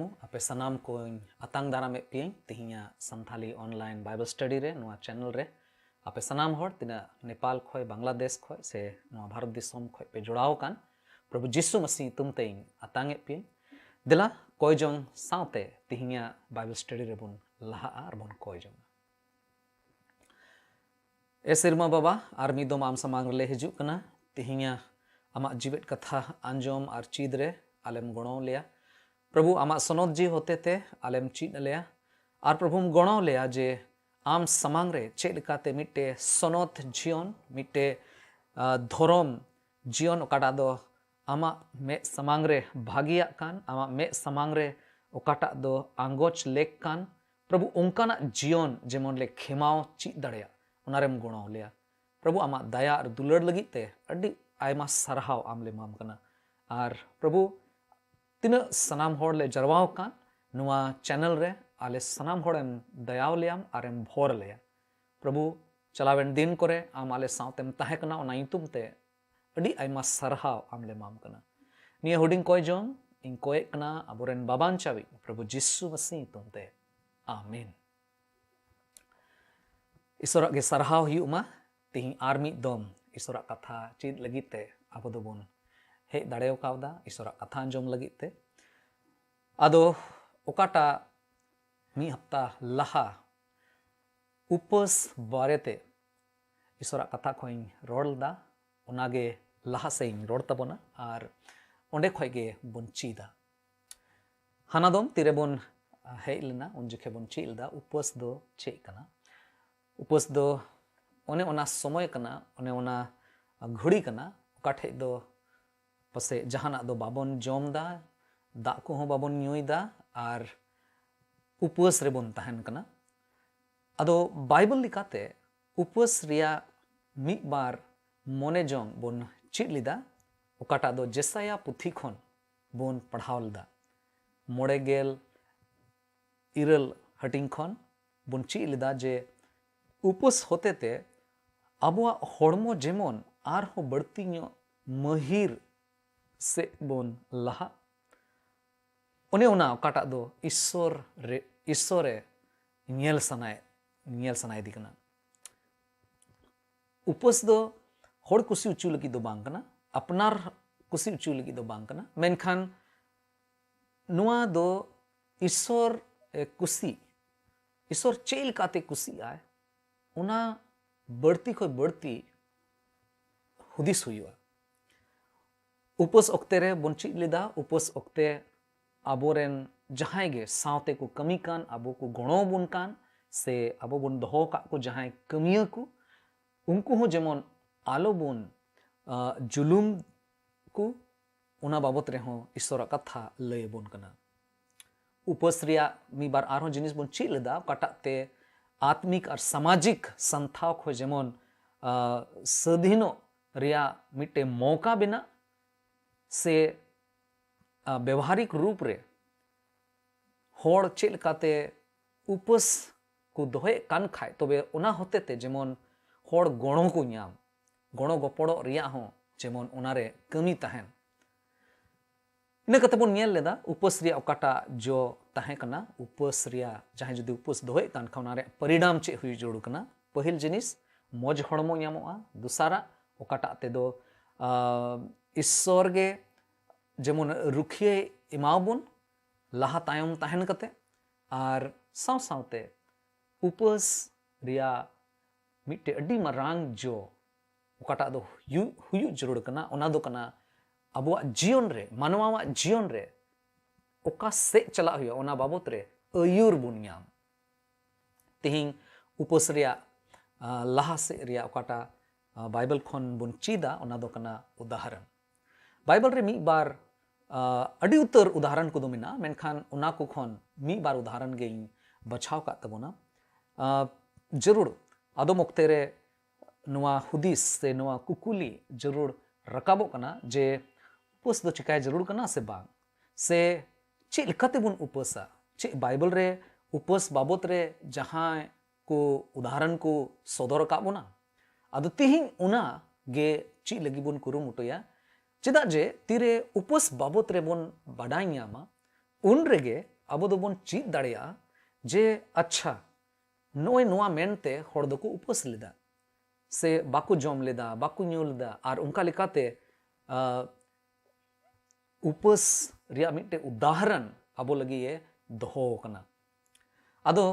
ᱠᱟᱹᱢᱩ ᱟᱯᱮ ᱥᱟᱱᱟᱢ ᱠᱚᱧ ᱟᱛᱟᱝ ᱫᱟᱨᱟᱢᱮᱫ ᱯᱮᱭᱟᱹᱧ ᱛᱮᱦᱮᱧᱟᱜ ᱥᱟᱱᱛᱟᱞᱤ ᱚᱱᱞᱟᱭᱤन ᱵᱟइᱵᱮᱞ ᱥᱴᱟᱰᱤ ᱨᱮ ᱱᱚᱣᱟ ᱪᱮᱱᱮᱞ ᱨᱮ ᱟᱯᱮ ᱥᱟᱱᱟम ᱦᱚᱲ ᱛᱤᱱᱟᱹᱜ ᱱᱮᱯᱟल ᱠᱷᱚᱡ ᱵᱟᱝᱞᱟदेश ᱠᱷᱚᱡ ᱥᱮ ᱱᱚᱣᱟ ᱵᱷᱟᱨᱚत ᱫᱤᱥᱚᱢ ᱠᱷᱚᱡ ᱯᱮ ᱡᱚᱲᱟᱣ ᱟᱠᱟᱱ प्रभु जिसु मसीह ᱧᱩᱛᱩᱢ ᱛᱮᱧ ᱟᱛᱟᱝᱮᱫ ᱯᱮᱭᱟᱹᱧ ᱫᱮᱞᱟ ᱠᱚᱭ ᱡᱚᱝ ᱥᱟᱶᱛᱮ ᱛᱮᱦᱮᱧᱟᱜ ᱵᱟइबᱮल ᱥᱴᱟᱰᱤ ᱨᱮᱵᱚᱱ ᱞᱟᱦᱟᱜᱼᱟ ᱟᱨ ᱵᱚᱱ ᱠᱚᱭ ᱡᱚᱝᱟ। ए सिरमा बाबा आर मिद दम आम समांग रे हिजुग कना तेहिया आमा जीवित कथा आंजोम आर चीद रे आलेम गणो लिया प्रभु आमा सनद जी होते ते आलेम चीद लिया आर प्रभु गणो लिया जे आम समांग रे चेक लेकाते मिटे सनद जीवन मिटे धरम जीवन ओकाटा दो आमा मे समांग रे भागिया कान आमा मे समांग रे ओकाटा दो आंगोच लेक कान प्रभु उनकाना जीवन जेमन ले खेमाव चीद दड़िया उनारेम गुणो लिया प्रभु आमा दया और दुलड़ लगी ते अड्डी आयमा सरहाव आमले माम कना आर प्रभु तीन सनाम होड़ ले जरवाव कान नुआ चैनल रे आले सनाम होड़ेम दयाव लियाम आरेम भोर लिया प्रभु चलावेन दिन करे आम आले सावतेम ताहे कना ओना इतुम ते अड्डी आयमा सरहाव आमले माम कना निया हुडिंग कोय जोंग इन कोय कना अबोरेन बाबान चावी प्रभु जिसु मसीह इतुम ते आमीन। ईश्वर के सरहाव हुमा तेही आर मिद दम ईश्वर कथा चीद लगिते अब दोबन हेज दाड़ेव कावदा ईश्वर कथा अंजम लगिते आदो ओकाटा मी हफ्ता लहा उपस बारेते ईश्वर कथा खोइन रोड़दा ओनागे लहा सेइन रोड़ तबोना आर ओंडे खोइगे बन चीदा हानादम तिरे बन हेज लेना उन जखे बन चीदा उपस दो चेक कना उपस दो ओने ओना समय कना ओने ओना घड़ी कना ओकाठे दो पसे जहाना दो बाबन जमदा दा को हो बाबन न्यूइदा आर उपवास रे बन तहन कना आदो बाइबल लिकाते उपवास रिया मिद बार मोने जोंग बन चिद लिदा ओकाटा दो जेसाया पुथी खन बन पढ़ाव लिदा मोड़े गेल इरल हटिंग खन बन चिद लिदा जे उपवास होते ते अबुआ होड़मो जेमन आर हो बढ़ती महिर से बन लहा ओने ओना ओकाटा दो ईश्वरे नेल सनाय दी कना उपवास दो होड़ कुसी उचू लगी दो बांग कना अपनार कुसी उचू लगी दो बांग कना मेनखान नुआ दो ईश्वर कुसी ईश्वर चेल काते कुसी आए उना बढ़ती खोई बढ़ती हुदिस हुआ उपस ओक्ते रे बन चिद लेदा उपस ओक्ते आबोरेन जहां गे सावते को कमी कान आबो को गणो बुन कान से आबो बुन दोहो का को जहां कमिया को उनको हो जेमन आलो बुन जुलुम को उना बाबत रे हो ईश्वर कथा लय बुन कना उपस रिया मी बार आरो जिनिस बुन चिद लेदा काटाते आत्मिक और सामाजिक संस्थाओं को जेमन सधीनो रिया मिट्टे मौका बिना से व्यवहारिक रूप रे होड़ चेल काते उपस को दोहे कान खाए तबे उना होते ते जेमन होड़ गणो को न्याम गणो गपड़ो रिया हो जेमन उनारे कमी तहन इन कते बन नेल लेदा उपस रिया ओकाटा जो ताहे कना उपस रिया जहां जुदी उपस दोहे कान खानारे परिणाम चे हुई जोड़ू कना पहिल जिनिस मौज हड़मो ᱧᱟᱢᱚᱜᱼᱟ दुसारा ओकाटा ते दो ईश्वर गे जेमन रुखिये इमाबुन लाहा तायम ताहन कते आर साव सावते उपस रिया मिट्टे अड्डी मारांग जो ओकाटा दो हुयु जरूर कना ओना दो कना अबुआ जीवन रे मानवावा जीवन रे ओका से चला हुआ ओना बाबत रे अयुर बुन ᱧᱟᱢ तेहिं उपस रिया लाहा से रिया ओकाटा बाइबल खन बुन चीदा ओना दो कना उदाहरण बाइबल रे मी बार अडी उतर उदाहरण को दो मिना मेनखान ओना को खन मी बार उदाहरण गे बछाव का तबोना जरूर आदम ओक्ते रे नुआ हुदिस से नुआ कुकुली जरूर रकाबो कना जे उपस दो चिकाय जरूर कना से बांग से चे लेकाते बुन उपसा चे बाइबल रे उपस बाबत रे जहां को उदाहरण को सदर का बोना आदो तिहिं उना गे ची लगी बुन कुरुमुटुया चेदा जे तीरे उपस बाबत रे बोन बाडाय ᱧᱟᱢᱟ उन रेगे ᱟᱵᱚ ᱫᱚᱵᱚᱱ ᱪᱮᱫ ᱫᱟᱲᱮᱭᱟᱜᱼᱟ ᱡᱮ ᱟᱪᱪᱷᱟ ᱱᱚᱜᱼᱚᱭ ᱱᱚᱣᱟ ᱢᱮᱱᱛᱮ ᱦᱚᱲ ᱫᱚᱠᱚ ᱩᱯᱟᱹᱥ ᱞᱮᱫᱟ ᱥᱮ ᱵᱟᱠᱚ ᱡᱚᱢ ᱞᱮᱫᱟ, ᱵᱟᱠᱚ ᱧᱩ ᱞᱮᱫᱟ, ᱟᱨ ᱚᱱᱠᱟ ᱞᱮᱠᱟᱛᱮ उपास रिया मिट्टे उदाहरण आबो लगी ये दोहो कना। आदो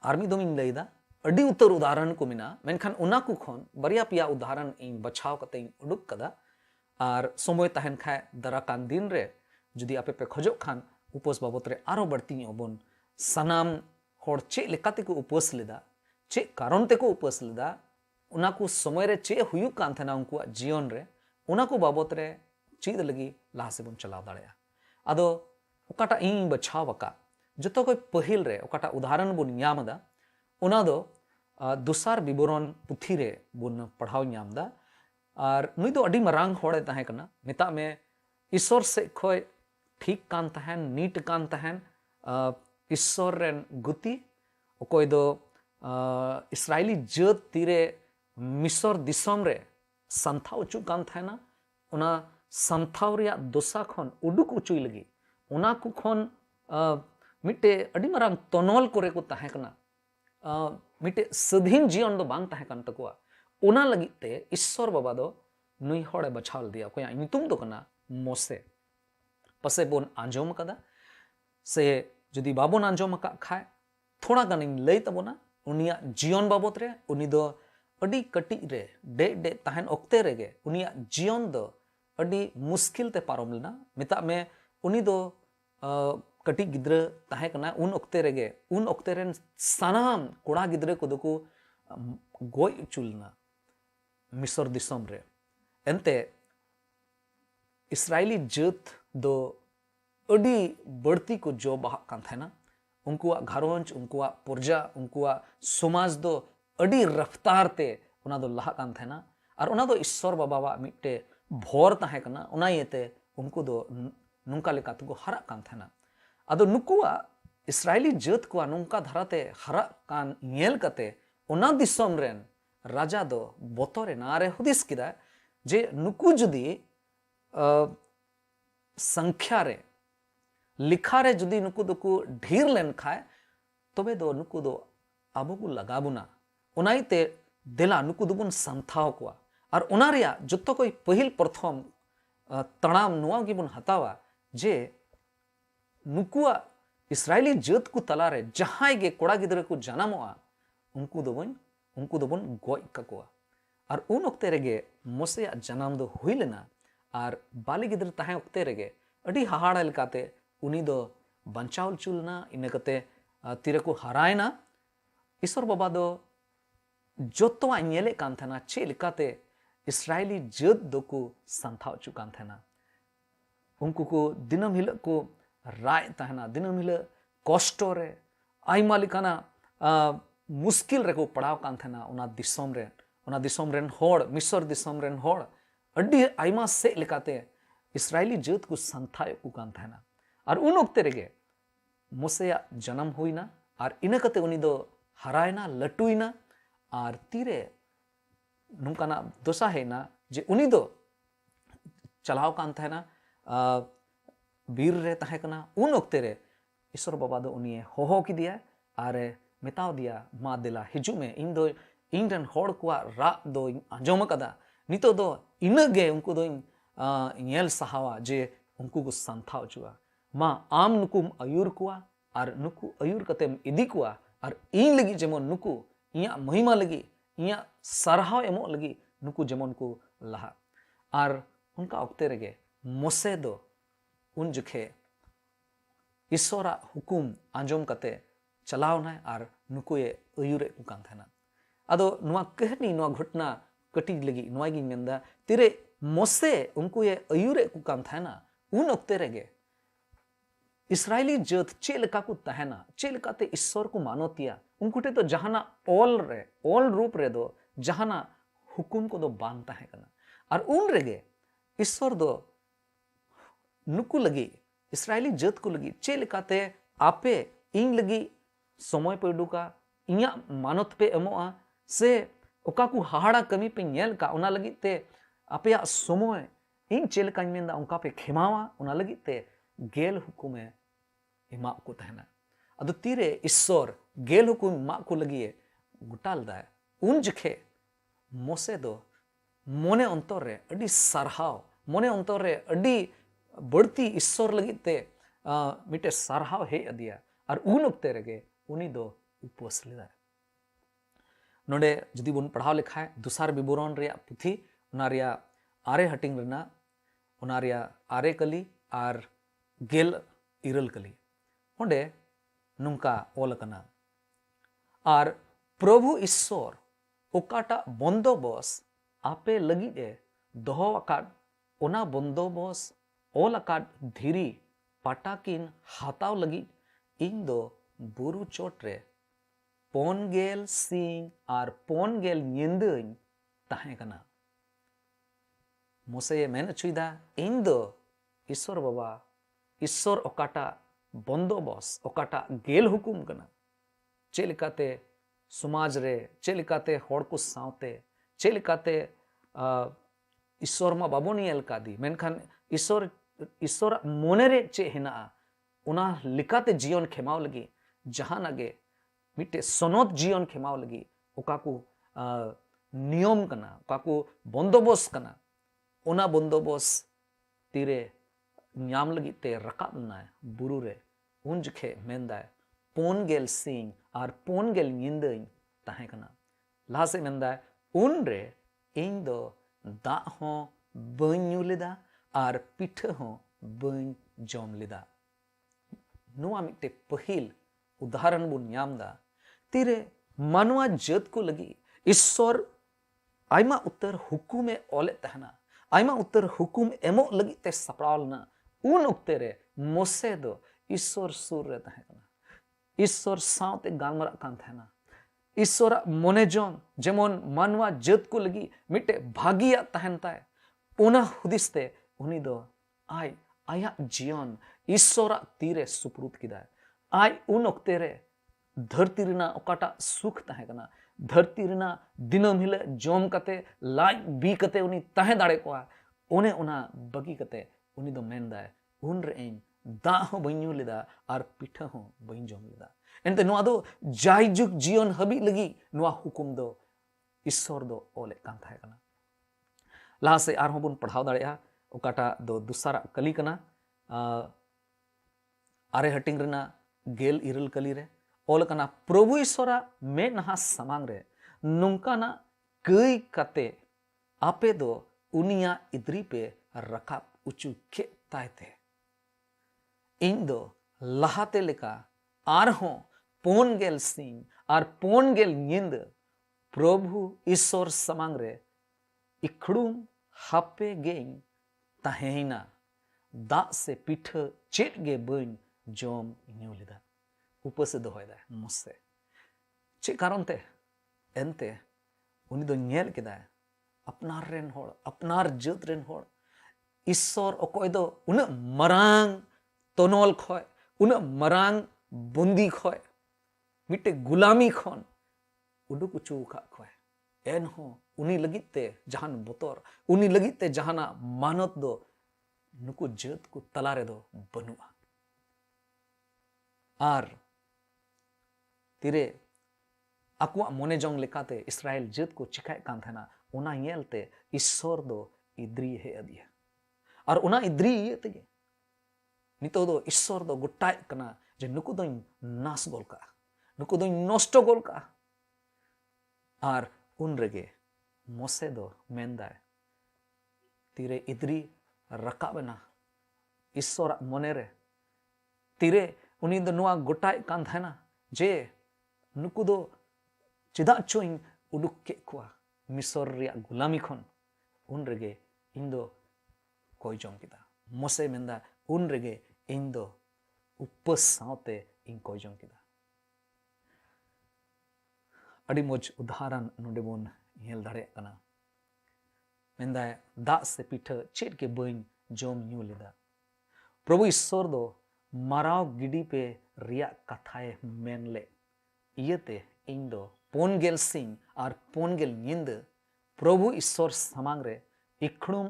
आर्मी दोमिन लैदा अडी उतर उदाहरण को मिना मेनखान उना को खोन बरिया पिया उदाहरण इन बचाव कते इन उडुक कदा आर समय तहन खाय दराकान दिन रे जुदी आपे पे खोजो खान उपास बाबत रे आरो बढ़ती ओबन सनाम होड़ चे लेकाते को उपास लेदा चे कारण ते को उपास लेदा उना को समय रे चे हुयु कान थना उनको जीवन रे उना को बाबत रे चीज लगी लाहा से बन चलाव दाड़ेया। आदो ओकाटा इन बचाव वका जतो कोई पहिल रे ओकाटा उदाहरण बन ᱧᱟᱢदा उना दो दुसार विवरण पुथी रे बन पढ़ाव ᱧᱟᱢदा आर नुई दो अडी मरांग होड़े ताहे कना मेता में ईश्वर से खोय ठीक कान तहन नीट कान तहन ईश्वर रेन गुती ओकोय दो इस्राएली जात तीरे मिस्र दिसम रे संथाव चु कान तहना उना संथाव रिया दोसा खन उडुक उचुई लगी उना को खन मिटे अडी मरांग तनोल करे को ताहे कना मिटे सधीन जीवन दो बांग ताहे कन तकुआ उना लगी ते ईश्वर बाबा दो नुई होड़े बचाव दिया कोया नितुम दो कना मोसे पसे बोन आंजोम कदा से जुदी बाबोन आंजोम का खाए थोड़ा गनिन लई तबोना उनिया जीवन बाबत रे उनी दो अडी कटी रे डे डे ताहन ओक्ते रेगे उनिया जीवन दो अडी मुश्किल ते पारम लेना मिता में उनी दो कटी गिद्रे ताहे कना उन ओक्ते रेगे उन ओक्ते रेन सानाम कोड़ा गिद्रे को दको गोय चुलना मिस्र दिसम रे एंते इस्राएली जात दो अडी बढ़ती को जो बहा कान थाना उनकुआ घारोंच उनकुआ पुरजा उनकुआ समाज दो अडी रफ्तार ते उना दो लहा कान थाना और उना दो ईश्वर बाबा मिट्टे भोर ताहे कना उना येते उनको दो नुंका लेका तो हरा कान थाना आदो नुकुआ इस्राएली जात को नुंका धराते हरा कान नेल कते उना दिसम रेन राजा दो बोतरे नारे हुदिस किदा जे नुकु जुदी संख्या रे लिखा रे जुदी नुकु दोको ढेर लेन खाए तबे दो नुकु दो आबो को लगाबुना उनाइते देला नुकु दोबुन संथाव कोआ और उना रिया जत्तो कोई पहिल प्रथम तणाम नुआ गिबुन हतावा जे नुकुआ इस्राएली जात को तलारे जहां गे कोड़ा गिदरे को जनामोआ उनको दोबुन गोय ककोआ और उन ओक्ते रेगे मोसे जनाम दो हुई लेना और बाली गिदरे ताहे ओक्ते रेगे अडी हाहाड़ा लेकाते उनी दो बंचावल चुलना इने कते तीरे को हरायना ईश्वर बाबा दो जोतवा नेले कान थना चे लेकाते इस्राएली जात दो को संथाव चु कान थना उनको को दिनम हिल को राय तहना दिनम हिल कष्टो रे आइमा लिकाना मुश्किल रे को पड़ाव कान थना उना दिसोम रेन होड़ मिस्र दिसोम रेन होड़ अड्डी आइमा से लेकाते इस्राएली जात को संथाय को कान थना और उन ओक्ते रेगे मोसेया जन्म हुईना और इना कते उनी दो हरायना लटुइना और तीरे नुकाना दोसा है ना जे उनी दो चलाव कान थना बीर रे ताहे कना उन ओक्ते रे ईश्वर बाबा दो उनी होहो की दिया और मेताव दिया मा दिला हिजु में इन दो इंडन होड़ को रा दो आंजोम कदा नितो दो इनगे उनको दो नेल सहावा जे उनको को संथाव चुआ मा आम नुकुम अयुर कुआ और नुकु अयुर कतेम इदी कुआ और इन लगी जेमन नुकु इया महिमा लगी इया सरहाव एमो लगी नुकु जेमन को लहा और उनका ओक्ते रेगे मोसे दो उन जुखे ईश्वरा हुकुम आंजोम कते चलावना और नुकु ये अयुरे को कान थना आदो नुआ कहनी नुआ घटना कटी लगी नुआ गी मेंदा तिरे मोसे उनको ये अयुरे को कान थना उन ओक्ते रेगे इस्राएली जात चेलका को तहना चेलकाते ईश्वर को मानोतिया उनको तो जहाना ऑल रूप रे दो जहाना हुकुम को दो बांधता है कना और उन रेगे ईश्वर दो नुकु लगी इस्राएली जात को लगी चेलकाते आपे इन लगी समय पे उडुका इया मानत पे एमोआ से ओका को हाहाड़ा कमी पे नेल का उना लगी ते आपया समय इन चेलका मेंदा उनका पे खेमावा उना लगी ते गेल हुकुमे एमा को तहना अदो तीरे ईश्वर गेल हुकुम मा को लगिए गुटाल दाय उन जखे मोसे दो मोने अंतर रे अडी सरहाव मोने अंतर रे अडी बढ़ती ईश्वर लगिते मिटे सरहाव हे अदिया और उन उक्ते रगे उनी दो उपवास लेदा नोडे जदि बन पढ़ाव लेखा है दुसार विवरण रे पुथी उना रे आरे हटिंग रेना उना रे आरे कली और गेल इरल कली ओंडे नुंका ओल कना और प्रभु ईश्वर ओकाटा बंदोबस आपे लगी ए दोहो अकाड ओना बंदोबस ओल अकाड धीरी पाटाकिन हाताव लगी इन दो बुरु चोट रे पोनगेल सिंह और पोनगेल निंदन ताहे कना मोसे मेन अचुदा इन दो ईश्वर बाबा ईश्वर ओकाटा बंदोबस ओकाटा गेल हुकुम कना चेलिकाते समाज रे चेलिकाते होड़ को सावते चेलिकाते ईश्वर मा बाबोनी एल कादी मेनखान ईश्वर ईश्वर मोने रे चे हिना उना लिकाते जीवन खेमाव लगी जहां नगे मिटे सनद जीवन खेमाव लगी ओकाकू नियम कना ओकाकू बंदोबस्त कना ओना बंदोबस्त तीरे ᱧᱟᱢ ᱞᱟᱹᱜᱤᱫ ᱛᱮ ᱨᱟᱠᱟᱵ ᱞᱮᱱᱟᱭ ᱵᱩᱨᱩ ᱨᱮ ᱩᱱ ᱡᱚᱠᱷᱮᱡ ᱢᱮᱱᱫᱟᱭ 4 ᱥᱤᱧ ᱟᱨ 4 ᱧᱤᱫᱟᱹᱧ ᱛᱟᱦᱮᱸ ᱠᱟᱱᱟ ᱞᱟᱦᱟ ᱥᱮᱫ ᱢᱮᱱᱫᱟᱭ ᱩᱱᱨᱮ ᱤᱧ ᱫᱚ ᱫᱟᱜ ᱦᱚᱸ ᱵᱟᱹᱧ ᱧᱩ ᱞᱮᱫᱟ ᱟᱨ ᱯᱤᱴᱷᱟᱹ ᱦᱚᱸ ᱵᱟᱹᱧ ᱡᱚᱢ ᱞᱮᱫᱟ ᱱᱚᱣᱟ ᱢᱤᱫᱴᱮᱱ ᱯᱟᱹᱦᱤᱞ उदाहरण बन ᱧᱟᱢᱫᱟ तीरे मानवा जात को लगी ईश्वर आयमा उत्तर हुकुमे ओले तहना आयमा उत्तर हुकुम एमो लगी ते सपड़ावलना उन उक्ते रे मोसे दो ईश्वर सुर रे तहे कना ईश्वर सावते गालमरा कान थेना ईश्वर मोने जोन जेमन मानवा जात को लगी मिटे भागिया तहन ताय ओना हुदिसते उनी दो आय आया जीवन ईश्वर तीरे सुपुरुत किदा आय उन उक्ते रे धरती रिना ओकाटा सुख तहे कना धरती रिना दिनम हिले जोम कते लाज बी कते उनी तहे दाड़े कोआ ओने ओना बगी कते उनी दो मेनदा उन रे इन दा हो बन्यू लेदा आर पिठा हो बइन जोम लेदा एनते नोआ दो जायजुग जीवन हबी लगी नोआ हुकुम दो ईश्वर दो ओले कान तहे कना लाहा से आर होबन पढ़ाव दाड़ेया ओकाटा दो दुसारा कली कना आरे हटिंग रिना गेल इरल कली रे ओल कना प्रभु ईश्वरा मे नहा समांग रे नोंकाना कई कते आपे दो उनिया इद्री पे रकाब उचु के तायते इन दो लहाते लेका आर हो 4 सिंह आर 4 निंद प्रभु ईश्वर समांग रे इखड़ुम हापे गेन ताहेना दा से पीठ चेट गे बन जोम न्यू लेदा उपस दोहयदा मोसे चे कारण ते एनते उनी दो नेल केदा अपनार रेन होड़ अपनार जात रेन होड़ ईश्वर अकोय दो उन मरांग तनोल खय उन मरांग बंदी खय मिटे गुलामी खन उडुक उचू खा खय एन हो उनी लगित ते जहान बोतर उनी लगित ते जहाना मानत दो नुकु जात को तलारे दो बनुआ आर तीरे अकुआ मोने जोंग लेकाते इस्राएल जात को चिकाय कान थना ओना येलते ईश्वर दो इद्री हे अदिया और ओना इद्री ये तेगे नितो दो ईश्वर दो गोटाय कना जे नुकु दो नास गोलका नुकु दो नष्ट गोलका आर उन रेगे मोसे दो मेंदा तीरे इद्री रकाबना ईश्वर मोने रे तीरे उनी दो नुआ गोटाय कान थना जे नुकु दो चिदा चोइन उडुक के कुआ मिसर रिया गुलामी खन उन रेगे इन दो कोई जोम किदा मोसे मेंदा उन रेगे इन दो उपस सावते इन कोई जोम किदा अड़ी मोज उदाहरण नोडे बोन हेल दाड़े कना मेंदा दा से पीठ चेट के बइन जोम न्यू लेदा प्रभु ईश्वर दो माराव गिडी पे रिया कथाए मेनले इयते इन दो 4 सिंह और 4 निंद प्रभु ईश्वर समांग रे इखड़ुम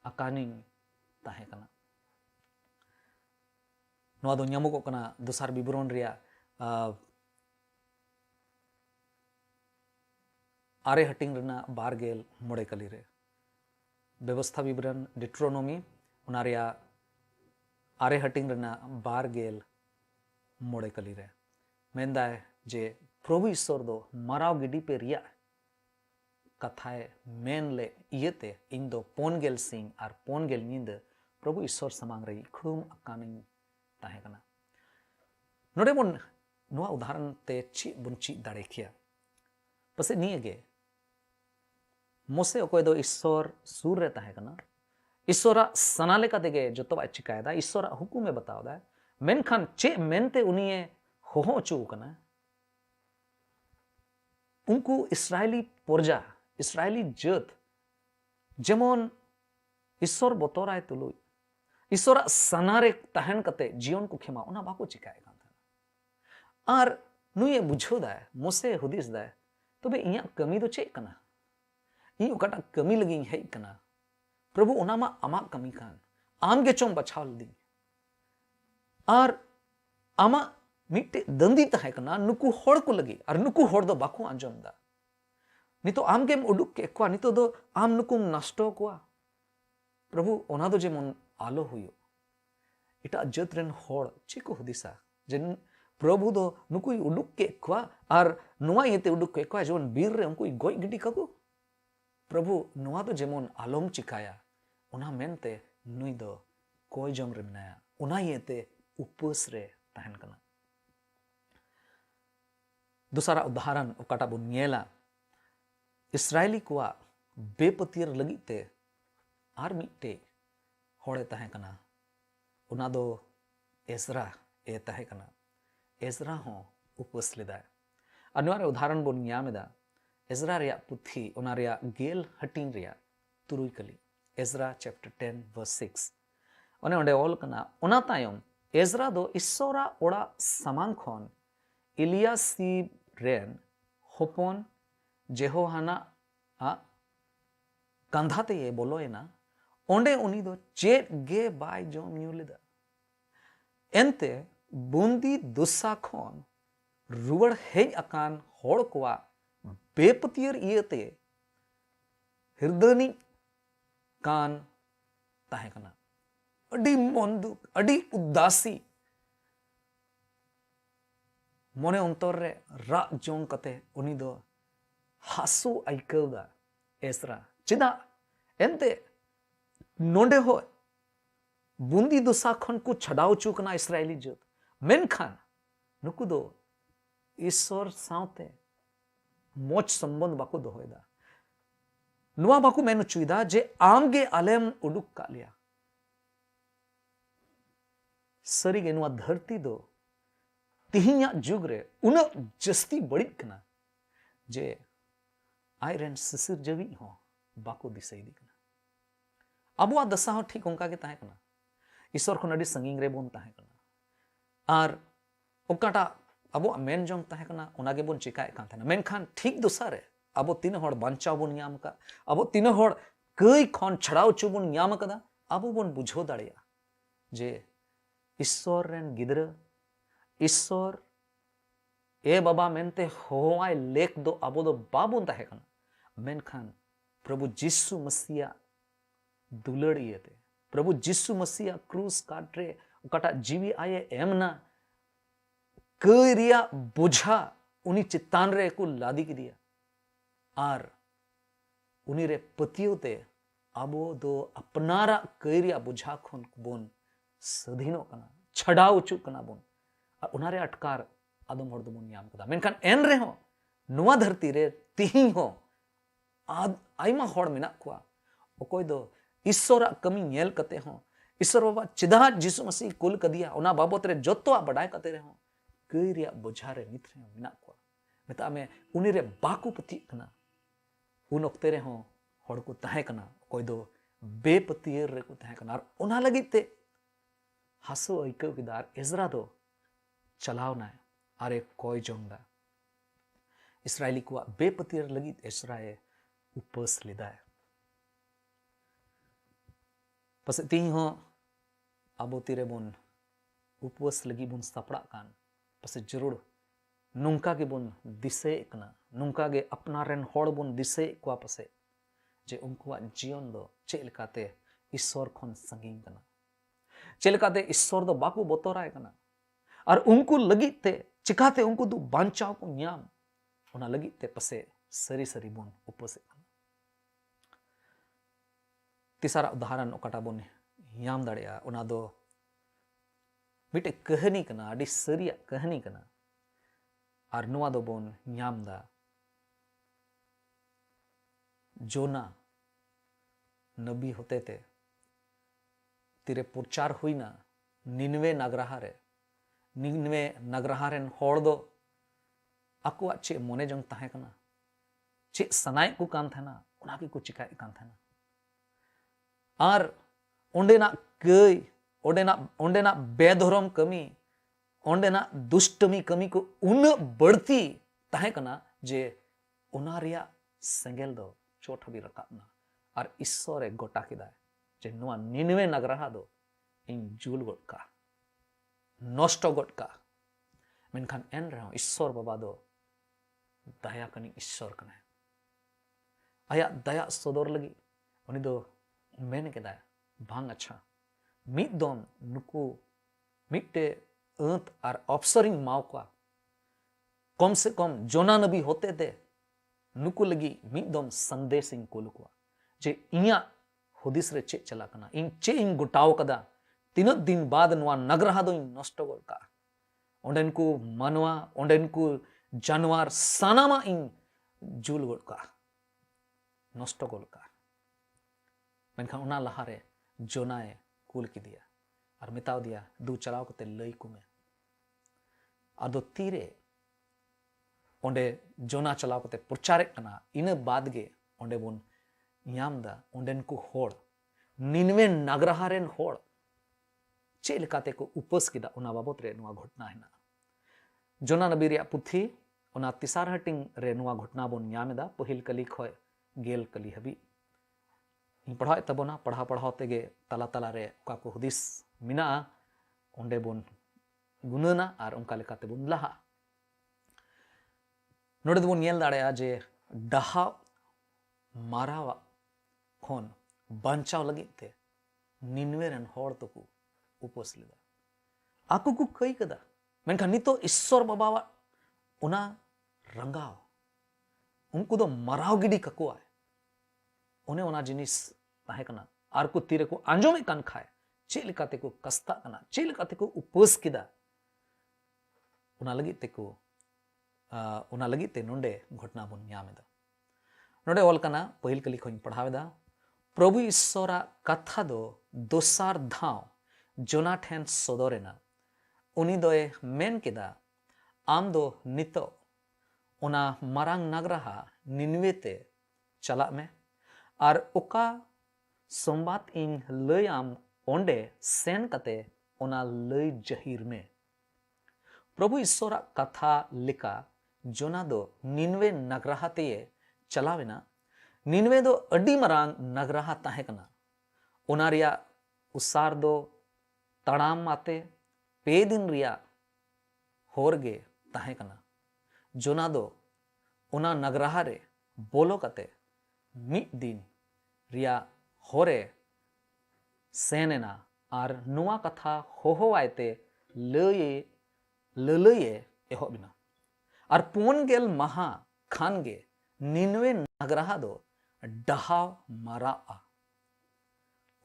अकानिंग ताहे कना नोआ दो ᱧᱟᱢᱚᱜᱚᱜ ᱠᱟᱱᱟ ᱫᱚᱥᱟर विवरण ᱨᱮᱭᱟᱜ आरे हटिंग रना बारगेल मोड़े कली रे व्यवस्था विवरण डिट्रोनोमी उना रेया आरे हटिंग रना बारगेल मोड़े कली रे मेंदा जे प्रभु ईश्वर दो मराव गिडी पे रिया कथाए मेन ले इयते इन दो पोनगेल सिंह और पोनगेल नींद प्रभु ईश्वर समांग रही खुम अकानिंग ताहे कना नोडे बोन नोआ उदाहरण ते ची बुनची दाड़े किया पसे नियगे मोसे अकोय दो ईश्वर सूर रे ताहे कना ईश्वर सना लेका तेगे जतो बा चिकायदा ईश्वर हुकुमे बतावदा मेनखान चे मेनते उनिए होहो चू कना उनको इस्राएली प्रजा इस्राएली जात जेमन ईश्वर बतोराय तुलुय ईश्वर सनारे तहन कते जीवन को खेमा उना बाको चिकाय कान आर नुये बुझो दा मोसे हुदिस दा तबे इया कमी दो चे कना इ ओकाटा कमी लगी हेय कना प्रभु ओनामा आमा कमी कान आम गे चों बछाल दी आर आमा मिट्टे दंदी ताहे कना नुकु होड़ को लगी और नुकु होड़ दो बाको आंजम दा नितो आम गेम उडुक के क्वा नितो दो आम नुकुम नष्टो क्वा प्रभु ओना दो जेमन आलो हुयो इटा जतरेन होड़ चेको हुदिसा जे प्रभु दो नुकुई उडुक के क्वा और नुआ येते उडुक के क्वा जेमन बीर रे उनको गोय गिडी काको प्रभु नुआ दो जेमन आलोम चिकाया उना मेनते नुई दो कोय जम रे मनाया उना येते उपस रे तहन कना दूसरा उदाहरण ओकाटा बुन नेला इस्राएली कुआ बेपतियर लगिते आर मिट्टे होड़े तहे कना उना दो एजरा ए तहे कना एजरा हो उपस लेदा अनुवार उदाहरण बोन ᱧᱟᱢᱮᱫᱟ एजरा रेया पुथी उना रेया गेल हटिंग रेया तुरुई कली एजरा चैप्टर 10 वर्स 6 ओने ओंडे ऑल कना उना तायम एजरा दो ईश्वरा ओड़ा समांग खन इलियासीब रेन होपन जेहोहाना आ कंधाते ये बोलोएना ओंडे उनी दो चेत गे बाय जोम न्यू लेदा एनते बुंदी दुस्सा खन रुवड़ हेज अकान होड़ कोआ बेपतियर इयते हृदयनी कान ताहे कना अडी मंदुक अडी उदासी मोने अंतर रे रा जोंग कते उनी दो हासु आइकौदा एसरा चिदा एनते नोंडे हो बुंदी दुसा खन को छडाव चुकना इस्राएली जत मेनखान नुकु दो ईश्वर सावते मोच संबंध बाको दोहोयदा नुआ बाको मेनु चुईदा जे आमगे आलेम उडुक का लिया सरीगे नुआ धरती दो तिहिया जुग रे उन जस्ती बड़ी कना जे आयरन सिसिर जवी हो बाको दिसई दी कना अबुआ दशा हो ठीक उनका के ताहे कना ईश्वर खन अडी संगिंग रे बोन ताहे कना आर ओकाटा अबो मेन जोंग ताहे कना उनागे बोन चिकाय कान थाना मेनखान ठीक दशा रे अबो तीन होड़ बांचाव बोन ᱧᱟᱢ का अबो तीन होड़ कई खन छड़ाव चु बोन ᱧᱟᱢ कदा अबो बोन बुझो दाड़िया जे ईश्वर रेन गिदरा ईश्वर ए बाबा मेनते होवाय लेख दो अबो दो बाबुन ताहे कना मेनखान प्रभु जिसु मसीहा दुलड़ियते प्रभु जिसु मसीहा क्रूस काटरे उकाटा जीवी आये एमना कई रिया बुझा उनी चित्तान रे को लादी की दिया आर उनी रे पतियोते अबो दो अपनारा कई रिया बुझा खन बोन सधीनो कना छड़ाव चु कना बोन और उनारे अटकार आदम हड़ दोबोन ᱧᱟᱢ कदा मेनखान एन रे हो नुआ धरती रे तिही हो आइमा हड़ मेना कुआ ओकोय दो ईश्वर कमी नेल कते हो ईश्वर बाबा चिदा जिसु मसीह कुल कदिया उना बाबत रे जत्तो बडाय कते रे हो कई रिया बोझा रे मित रे मेना कुआ मेता में उनी रे बाकू पति कना उन ओक्ते रे हो हड़ को ताहे कना ओकोय दो बेपतियर रे को ताहे कना और उना लगिते हासो आइकौ किदार एजरा दो चलावना अरे कोय जोंगा इस्राएली को बेपतियर लगी एसराए उपस लेदा पसे ती हो आबो तीरे बोन उपवास लगी बुन सपड़ा कान पसे जरूर नुंका के बुन दिसे कना नुंका के अपना रेन होड़ बुन दिसे को पसे जे उनकुआ जीवन दो चेलकाते ईश्वर खन संगीन कना चेलकाते ईश्वर दो बाकू बोतोराय कना और उनको लगित ते चिकाते उनको दो बांचाव को न्याम उना लगित ते पसे सरी सरी बुन उपवास तीसरा उदाहरण ओकाटा बुन ᱧᱟᱢ ᱫᱟᱲᱮᱭᱟᱜᱼᱟ ᱚᱱᱟ ᱫᱚ ᱢᱤᱫᱴᱮᱡ ᱠᱟᱹᱦᱱᱤ ᱠᱟᱱᱟ ᱟᱹᱰᱤ ᱥᱟᱹᱨᱤᱭᱟᱜ ᱠᱟᱹᱦᱱᱤ ᱠᱟᱱᱟ ᱟᱨ ᱱᱚᱣᱟ ᱫᱚᱵᱚᱱ ᱧᱟᱢ ᱫᱟ जोना नबी होते थे तीरे प्रचार हुईना निनवे नगरहा रेन होड़ दो आकुआ चे मोने जंग ताहे कना चे सनाय को कान थाना उना की को चिकाय कान थाना आर ओंडेना कई ओंडेना बेधर्म कमी ओंडेना दुष्टमी कमी को उन बढ़ती ताहे कना जे उना रिया सेंगेल दो चोट हबी रकाबना और ईश्वरे गोटा किदा जे नोआ निनवे नगरहा दो इन जुल गोटका नष्ट गोटका मेनखान एन रहो ईश्वर बाबा दो दया कनी ईश्वर कने आया दया सदर लगी उनी दो मेन केदा भांग अच्छा मिद दोम नुकु मिट्टे अंत और अफसरिंग मावका कम से कम जोना नबी होते थे नुकु लगी मिदम संदेश इन कोलुकुआ जे इया हुदिस रे चे चला कना इन चे इन गुटाव कदा तीन दिन बाद नवा नगरहा दो इन नष्ट गोलका ओंडेन को मनवा ओंडेन को जानवर सानामा इन जुल गोलका नष्ट गोलका मेनखान उना लहारे जोनाए कुल की दिया और मिताव दिया दू चलाव कते लई कुमे आदो तीरे ओंडे जोना चलाव कते प्रचारे कना इन बाद गे ओंडे बोन ᱧᱟᱢदा ओंडेन को होड़ निनवे नगरहा रेन होड़ चे लेकाते को उपस किदा उना बाबत रे नुआ घटना हेना जोना नबी रे पुथी उना तिसार हटिंग रे नुआ घटना बोन ᱧᱟᱢदा पहिल कली खय गेल कली हबी पढ़ाए तबोना पढ़ाव तेगे तला तला रे का को हुदिस मिना ओंडे बोन गुनना और उनका लेकाते बोन लहा नोडे बोन नेल दाड़ेया जे डहा मारावा खन बांचाव लगित ते निनवे रेन होड़ तो को उपवास लेदा आकु को कई कदा मेनखान नितो ईश्वर बाबा उना रंगाव उनको दो मराव गिडी ककुआ उन्हें उना जिनिस ताहे कना आर को तीरे को आंजोमे कान खाए चे लेकाते को कस्ता कना चे लेकाते को उपवास किदा उना लगी ते नोंडे घटना बोन ᱧᱟᱢᱮᱫᱟ नोंडे ऑल कना पहिल कली खोइन पढ़ावेदा प्रभु ईश्वरा कथा दो दोसार धाव जोना ठेन सदरेना उनी दोए मेन केदा आम दो नितो उना मारांग नगरहा निनवेते चला में और ओका सोमबात इन लय आम ओंडे सेन कते उना लय जहीर में प्रभु ईश्वरा कथा लिका जोना दो निनवे नगरहा ते चलावेना निनवे दो अडी मरांग नगरहा ताहे कना उना रिया उसार दो तड़ाम माते पे दिन रिया होरगे ताहे कना जोना दो उना नगरहा रे बोलो कते मिद दिन रिया होरे सेनेना और नुआ कथा होहो आयते ललये एहोबिना और पुन गेल महा खानगे निनवे नगरहा दो डहाव मारा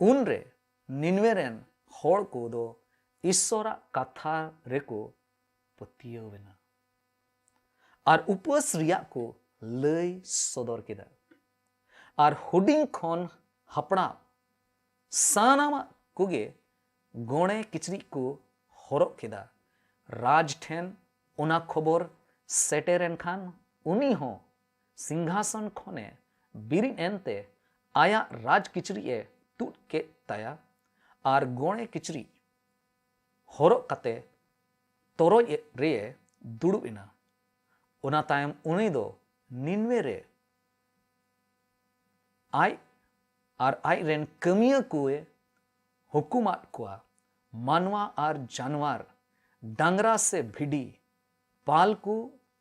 उनरे निनवे रेन होड़ को दो ईश्वरा कथा रेको पतियोवेना और उपवास रिया को लय सदर केदा और हुडिंग खन हपड़ा सानामा कुगे गोणे किचरी को हरक केदा राज ठेन उना खबर सेटेरेन खान उनी हो सिंहासन खने बिरिन एनते आया राज किचरी ए तुट के ताया और गोणे किचरी हरक कते तोरoj रे दुड़ुब इना उना तायम उनी दो निनवे रे आई और आई रेन कमिया कुए हुकुमात कुआ मानवा और जानवर डांगरा से भिडी पाल को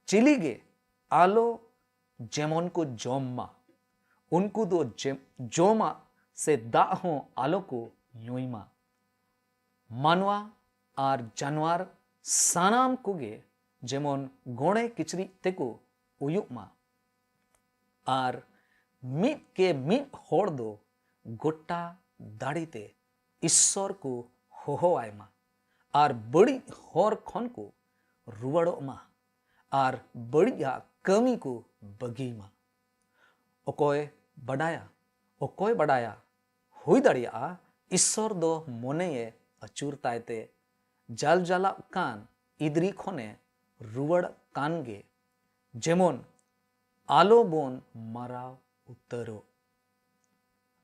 चिलीगे आलो जेमन को जोमा उनको दो जोमा से दा हो आलो को यूमा मानवा और जानवर सानाम कुगे जेमन गोड़े किचरी तेको उयुमा और मिट के मिट होड़ दो गोटा दाड़ीते ईश्वर को होहोआयमा और बड़ी होर खन को रुवाड़ोमा और बड़िया कमी को बगीमा ओकोय बड़ाया हुई दाड़िया ईश्वर दो मोने अचूरतायते जाल जाला कान इदरी खने रुवाड़ कानगे जेमन आलो बोन माराव उतरो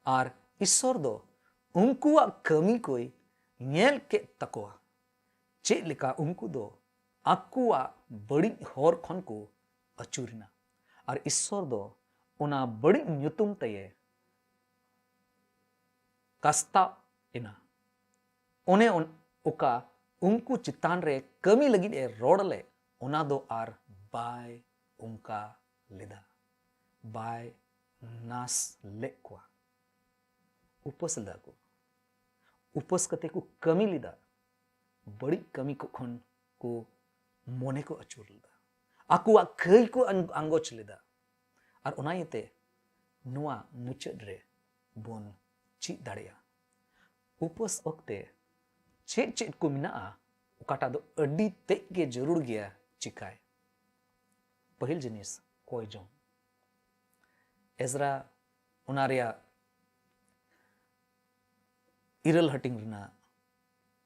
और ईश्वर दो उनकुआ कमी कोई नेल के तकोआ चे लिका उनको दो आकुआ बड़ी होर खन को अचूरना और ईश्वर दो उना बड़ी न्युतुम तये कस्ता इना उन्हें उका उनको चितान रे कमी लगी ए रोडले उना दो आर बाय उनका लेदा बाय नास लेक्वा उपस लदा को उपस कते को कमी लिदा बड़ी कमी को खन को मोने को अचूर लिदा आकुआ खई को अंगोच लिदा और उना येते नुआ मुचद रे बोन ची दाड़िया उपस ओक्ते चेक चेक को मिना उकाटा दो अड्डी तेक के जरूर गया चिकाय पहिल जिनिस कोई जों एजरा उनारिया इरल हटिंग रना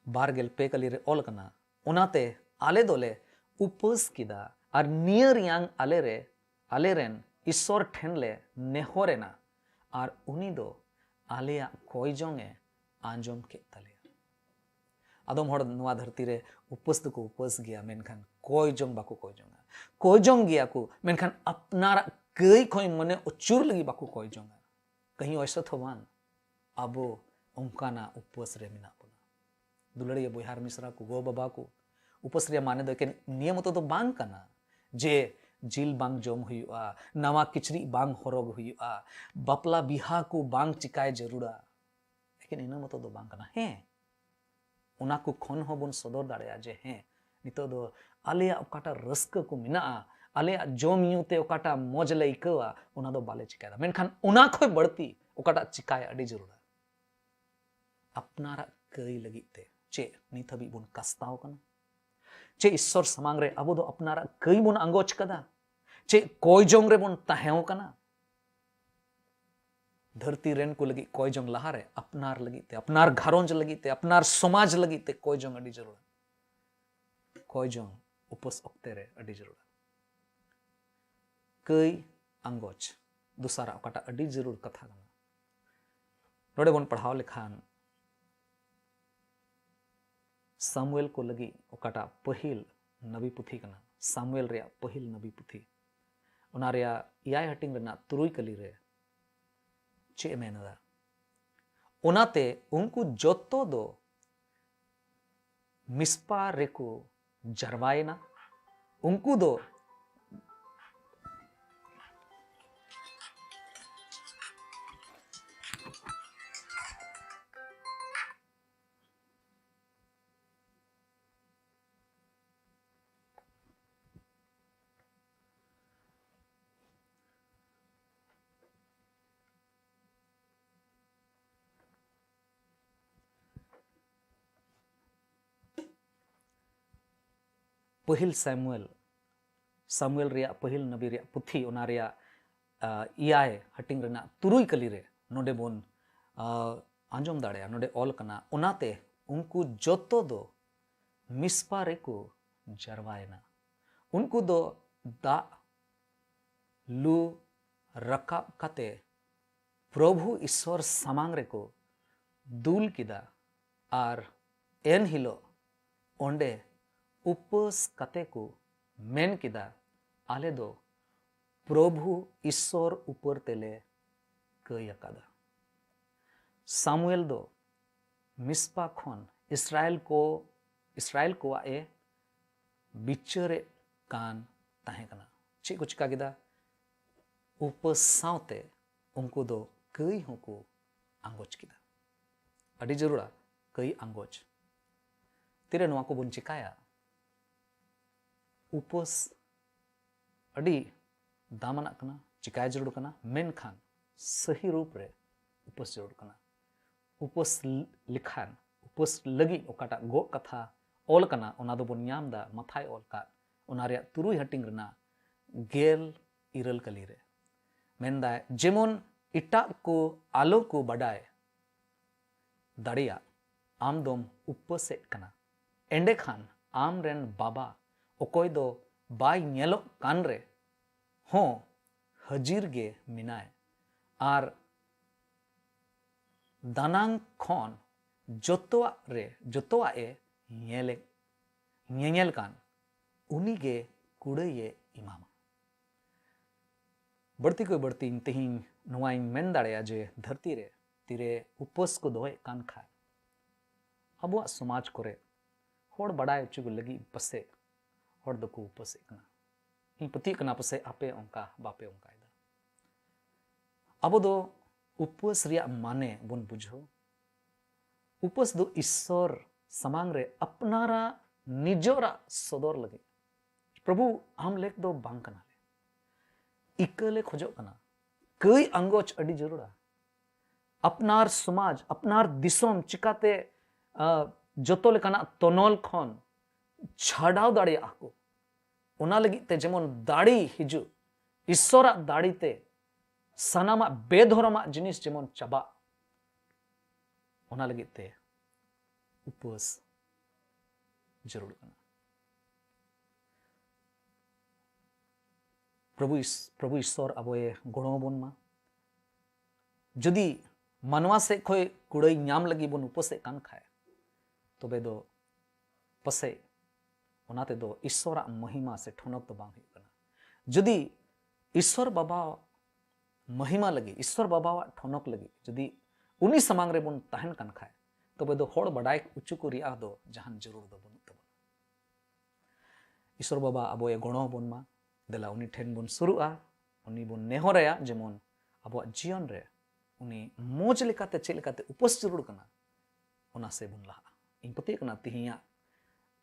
बारगेल पे कली रे ऑल कना उनाते आले दोले उपस किदा और नियर यांग आले रेन ईश्वर ठेनले नेहोरेना और उनी दो आलेया कोई जोंगे आंजोम के तले आदम हड़ नुआ धरती रे उपस को उपस गया मेनखान कोई जोंग बाको कोई जोंग गया को मेनखान अपनारा कई कोई मने उचूर लगी बाको कोई जोंग कहीं ऐसा तो बांग अबो उनकाना उपस रे मिना पुना दुलड़िया बोहार मिश्रा को गो बाबा को उपस रे माने दो के नियम तो बांग कना जे जिल बांग जोम हुआ नवा किचरी बांग हरोग हुआ बापला बिहा को बांग चिकाय जरूरा लेकिन इन मत दो बांग कना है उना को खन होबन सदर दाड़िया जे हैं नितो दो आलेया ओकाटा रस्क को मिना आलेया जोम यूते ओकाटा मौज ले इकवा उना दो बाले चिकायदा मेनखान उना खोय बढ़ती ओकाटा चिकाय अडी जरूरा अपनारा कई लगिते चे नित हबी बुन कस्ताव कना चे ईश्वर समांग रे अबो दो अपनारा कई बुन अंगोच कदा चे कोई जोंग रे बुन ताहेव कना धरती रेन को लगी कोई जोंग लहारे अपनार लगी अपनार घरोंज लगी अपनार समाज लगी कोई जोंग अडी जरूर कोई जोंग उपस ओक्ते रे अडी जरूर कई अंगोच दूसरा ओकाटा अडी जरूर कथा कना नोडे बोन पढ़ाव लेखान सामुएल को लगी ओकाटा पहिल नबी पुथी कना सामुएल रे पहिल नबी पुथी उना रे इयाय हटिंग रेना तुरुई कली रे चे मेनदा उनाते उनको जोतो दो मिस्पा रेको जरवायना उनको दो पहिल सामुएल रिया पहिल नबी रिया पुथी उना रिया इयाय हटिंग रेना तुरुई कली रे नोडे बोन आंजोम दाड़िया नोडे ऑल कना उनाते उनको जोतो दो मिस्पा रेको जरवायना उनको दो दा लू रकाब कते प्रभु ईश्वर समांग रेको दूल किदा आर एन हिलो ओंडे उपस कते को मेन किदा आले दो प्रभु ईश्वर ऊपर तेले कई अकादा सामुएल दो मिस्पा खन इसराइल को ए बिचारे कान ताहे कना चे को चिका किदा उपस सावते उनको दो कई होको आंगोच किदा अड़ी जरूरा कई आंगोच तिरे नवा को बुन चिकाया उपस अड़ी दामना कना चिकाय जरूर कना मेनखान सही रूप रे उपस जरूर कना उपस लिखान उपस लगी ओकाटा गो कथा ऑल कना ओना दो बुन ᱧᱟᱢ दा माथाय ऑल का ओना रे तुरुई हटिंग रना गेल इरल कली रे मेनदा जेमन इटा को आलो को बडाय दाड़िया आम दोम उपसेट कना एंडे खान आम रेन बाबा ओकोय दो बाय नेलो कान रे हो हजीर गे मिनाय आर दानांग खन जोतोआ ए ñेñेल कान उनी गे कुड़े इमामा बढ़ती कोई बढ़ती तेहिं नुआ मेन दाड़ेया जे धरती रे तीरे उपस को दोहे कान खाए अबुआ समाज कोरे होड़ बड़ाय चुग लगी पसे होड़ दको उपसे कना इन पति कना पसे आपे ओंका बापे ओंका दा अब दो उपस रिया माने बुन बुझो उपस दो ईश्वर समांग रे अपनारा निजोरा सदर लगे प्रभु हम लेक दो बांग कना ले इकले खोजो कना कई अंगोच अड़ी जरूरा अपनार समाज अपनार दिसोम चिकाते जोतो लेकाना तोनोल खन छाड़ाव दाड़ी आको ओना लगी ते जेमन दाड़ी हिजु ईश्वरा दाड़ी ते सनामा बेधर्मा जिनिस जेमन चाबा ओना लगी ते उपवास जरूर करना प्रभु ईश्वर अबोए गणो बोन मा जदि मानवा से खोय कुड़ई नाम लगी बोन उपसे कान खाए तबे दो पसे ओनाते दो ईश्वरा महिमा से ठनक तो बांग हुई जदि ईश्वर बाबा महिमा लगी ईश्वर बाबा ठनक लगी जदि उनी समांग रे बोन तहन कान खाए तबे दो होड़ बडाय उच्चु को रिया दो जहान जरूर दो बनु तबन ईश्वर बाबा अबोए गणो बोन मा देला उनी ठेन बोन सुरुआ उनी बोन नेहरया जेमन अब जीवन रे उनी मोज लेकाते चे लेकाते उपस जरूर कना ओना से बोन लहा इन पति कना तिहिया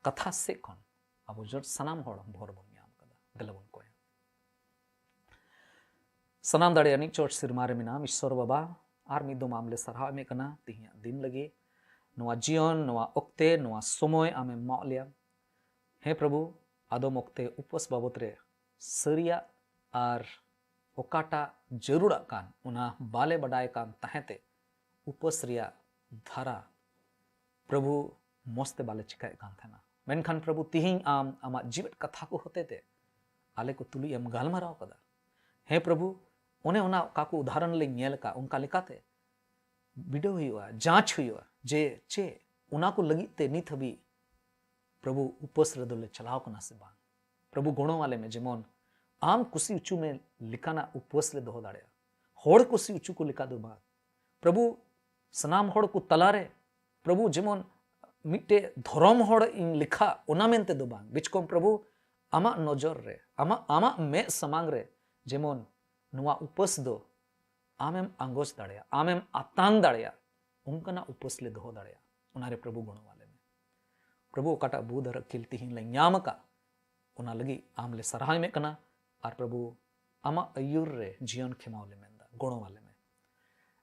कथा से खन अब जर सनाम होड़ भोर बोन ᱧᱟᱢ कदा देला बोन कोय सनाम दाड़े अनिक चोट सिरमारे मिनाम ईश्वर बाबा आर मिदो मामले सरहा में कना तिहिया दिन लगे नोआ जीवन नोआ ओक्ते नोआ समय आमे मालिया हे प्रभु आदम ओक्ते उपस बाबत रे सरिया आर ओकाटा जरूरा कान उना बाले बडाय कान तहेते उपस रिया धारा प्रभु मस्ते बाले चिकाय कान थेना मेनखान प्रभु तिहिं आम आमा जीवित कथा को होते ते आले को तुली एम गालमाराव कदा हे प्रभु ओने ओना काको उदाहरण ले नेल का उनका लेकाते बिडो हुआ जांच हुआ जे चे उना को लगी ते नित हबी प्रभु उपस रे दोले चलाव कना से बांग प्रभु गुणों वाले में जेमन आम कुसी उचू में लिखाना उपवास ले दोहो दाड़े होड़ कुसी उचू को लिखा दो बात प्रभु सनाम होड़ को तलारे प्रभु जेमन मिटे धर्म होड़ इन लिखा ओना मेनते दो बांग बिचकोम प्रभु आमा नजर रे आमा में समांग रे जेमन नुआ उपवास दो आमेम आंगोच दाड़े आमेम आतांग दाड़े उनकना उपवास ले दोहो दाड़े उनारे प्रभु गुणों वाले में प्रभु काटा बुधर खिलती हिं ले ᱧᱟᱢ का ओना लगी आमले सराहाय में कना आर प्रभु आमा अयुर रे जीवन खेमावले मेंदा गणो वाले में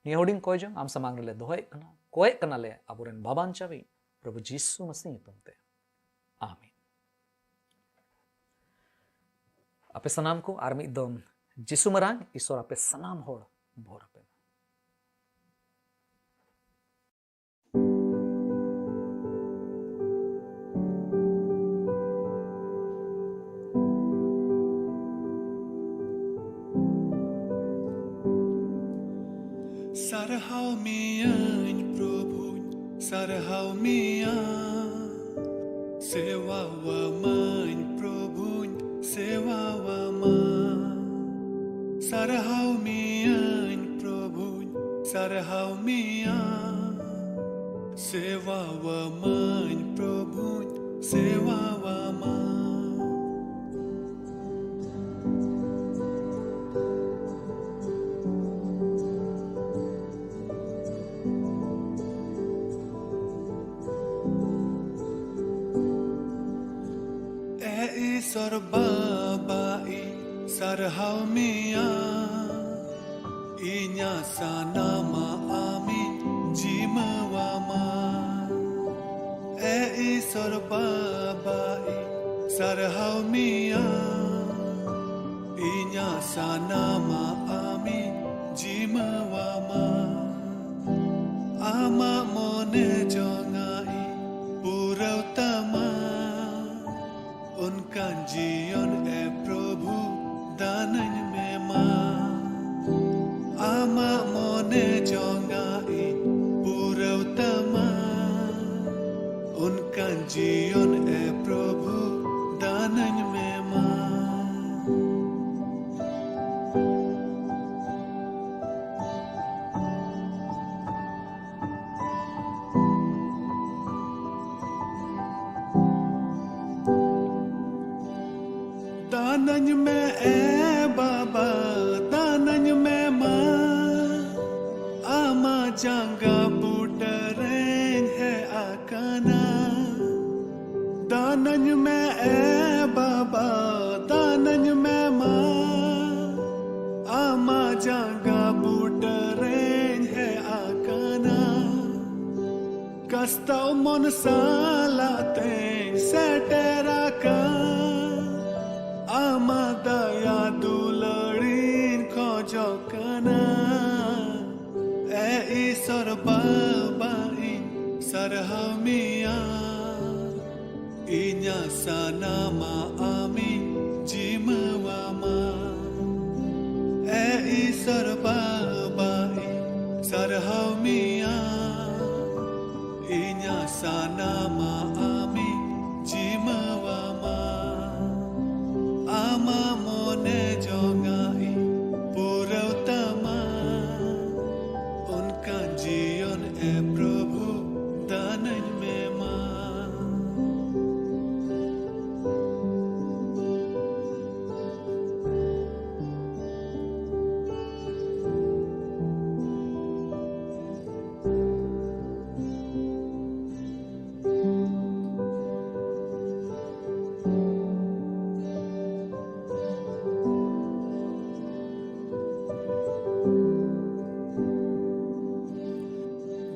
निया होडिंग कोय जो आम समांग रे दोहय कना कोय कना ले आबोरेन बाबान चाबी प्रभु जीसु मसीह तुमते आमीन आपे सनाम को आर मिद दम जीसु मरांग ईश्वर आपे सनाम होड़ भोर आपे Sarhaw miyan Prabhu, sarhaw miyan Sewa wa man Prabhu, sewa wa man Sarhaw miyan Prabhu, sarhaw miyan सेवावा मान प्रभु सेवावा मान Isor babai sarhau mia inya sanama amin jimawama Isor babai sarhau mia inya sanama amin jimawama ama mone jongai purau tama उनका जीवन है प्रभु दानन में मां आमा मोने जोंगाई पुरौतमा उनका जीवन है प्रभु दानन में मां दानन में बाबा दानन में मां आमा जांगा बुटरें है आकाना दानन में बाबा दानन में मां आमा जांगा बुटरें है आकाना कस्ताव मन सालाते सेटेरा का Ama daya dularin khojokana isor babai sarhamia inya sanama amin jimawama isor babai sarhamia inya sanama amin jimawama Ama mone jongai purauttama unka जीवन है प्रभु दानन में मां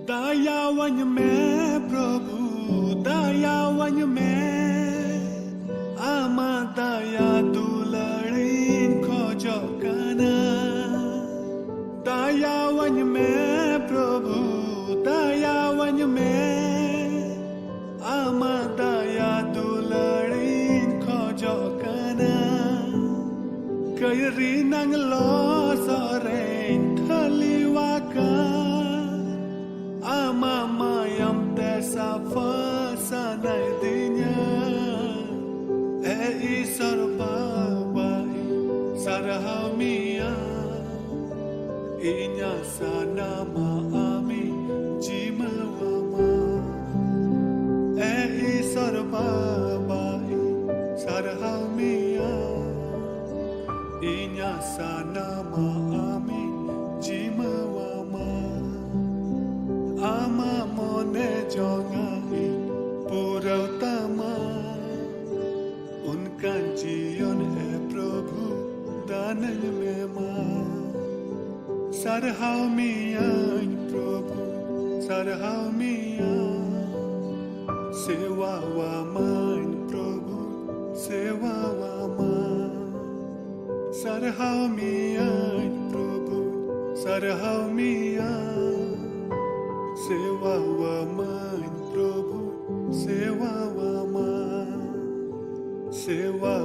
दयावन में प्रभु दयावन में आमा दया दुलारीन खोजोकना दयावन में प्रभु दयावन में आमा दया दुलारीन खोजोकना कैरी नंग लो Soren थलिवाका Ama mayam tesa fasanai dinya isor babai sarhamia inya sanama ami jimawama isor babai sarhamia inya sanama ami jimawama Ama mone jongai purauttama उनका जीवन है प्रभु दानन में मां सरहाव मिया प्रभु सरहाव मिया सेवा वा मान प्रभु सेवा वा मान सरहाव मिया प्रभु सरहाव मिया सेवा वा मान प्रभु सेवा वा मान सेवा